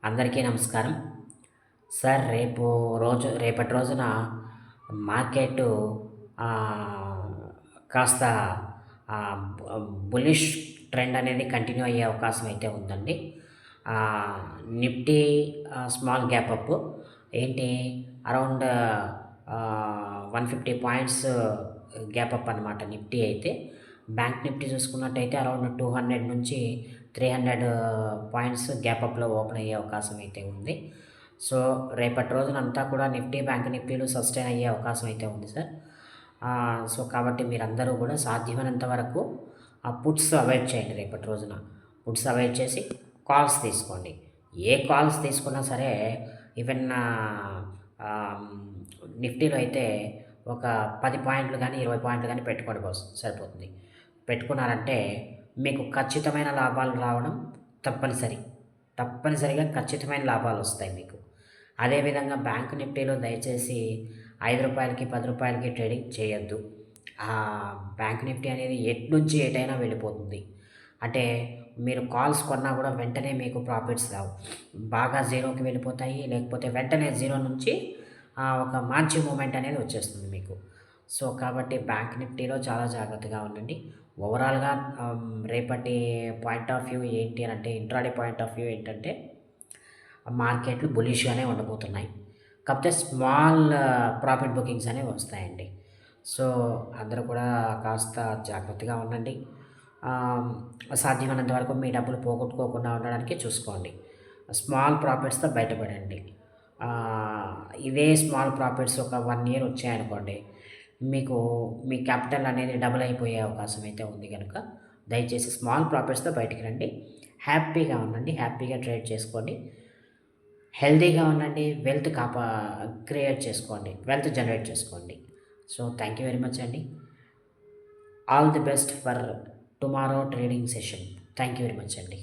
అందరికీ నమస్కారం. సార్ రేపటి రోజున మార్కెట్టు ఆహ్, కాస్త బులిష్ ట్రెండ్ అనేది కంటిన్యూ అయ్యే అవకాశం అయితే ఉందండి. ఆహ్, నిఫ్టీ స్మాల్ గ్యాప్ అప్ ఏంటి అరౌండ్ 150 పాయింట్స్ గ్యాప్ అప్ అనమాట నిఫ్టీ అయితే. బ్యాంక్ నిఫ్టీ చూసుకున్నట్టయితే అరౌండ్ 200 నుంచి 300 పాయింట్స్ గ్యాప్ అప్‌లో ఓపెన్ అయ్యే అవకాశం అయితే ఉంది. సో, రేపటి రోజునంతా కూడా నిఫ్టీ, బ్యాంక్ నిఫ్టీలు సస్టైన్ అయ్యే అవకాశం అయితే ఉంది సార్. సో, కాబట్టి మీరందరూ కూడా సాధ్యమైనంత వరకు పుట్స్ అవాయిడ్ చేయండి రేపటి రోజున. పుట్స్ అవాయిడ్ చేసి కాల్స్ తీసుకోండి. ఏ కాల్స్ తీసుకున్నా సరే ఈవెన్ ఆహ్, నిఫ్టీలో అయితే ఒక 10 పాయింట్లు గానీ, 20 పాయింట్లు గానీ పెట్టుకోండి సరిపోతుంది. పెట్టుకున్నారంటే మీకు ఖచ్చితమైన లాభాలు రావడం తప్పనిసరి. తప్పనిసరిగా ఖచ్చితమైన లాభాలొస్తాయి మీకు. అదేవిధంగా బ్యాంక్ నిఫ్టీలో దయచేసి రూ. 5కి, రూ. 10కి ట్రేడింగ్ చేయొద్దు. బ్యాంక్ నిఫ్టీ అనేది ఎటు నుంచి ఎటైనా వెళ్ళిపోతుంది. అంటే మీరు కాల్స్ కొన్నా కూడా వెంటనే మీకు ప్రాఫిట్స్ రావు. బాగా జీరోకి వెళ్ళిపోతాయి. లేకపోతే వెంటనే జీరో నుంచి ఒక మంచి మూవ్‌మెంట్ అనేది వచ్చేస్తుంది మీకు. సో, కాబట్టి బ్యాంక్ నిఫ్టీలో చాలా జాగ్రత్తగా ఉండండి. ఓవరాల్‌గా రేపటి పాయింట్ ఆఫ్ వ్యూ ఏంటి అనంటే ఇంట్రాడే పాయింట్ ఆఫ్ వ్యూ ఏంటంటే మార్కెట్లు బులిష్‌గానే ఉండబోతున్నాయి. కాకపోతే స్మాల్ ప్రాఫిట్ బుకింగ్స్ అనేవి వస్తాయండి. సో, అందరూ కూడా కాస్త జాగ్రత్తగా ఉండండి. ఆహ్, సాధ్యమైనంత వరకు మీ డబ్బులు పోగొట్టుకోకుండా ఉండడానికి చూసుకోండి. స్మాల్ ప్రాఫిట్స్‌తో బయటపడండి. ఆహ్, ఇవే స్మాల్ ప్రాఫిట్స్ ఒక 1 ఇయర్ వచ్చాయనుకోండి, మీకు మీ క్యాపిటల్ అనేది డబుల్ అయిపోయే అవకాశం అయితే ఉంది గనుక, దయచేసి స్మాల్ ప్రాఫిట్స్‌తో బయటికి రండి. హ్యాపీగా ఉండండి. హ్యాపీగా ట్రేడ్ చేసుకోండి. హెల్తీగా ఉండండి. క్రియేట్ చేసుకోండి. వెల్త్ జనరేట్ చేసుకోండి. So, thank you very much అండి. All the best for tomorrow trading session. Thank you very much అండి.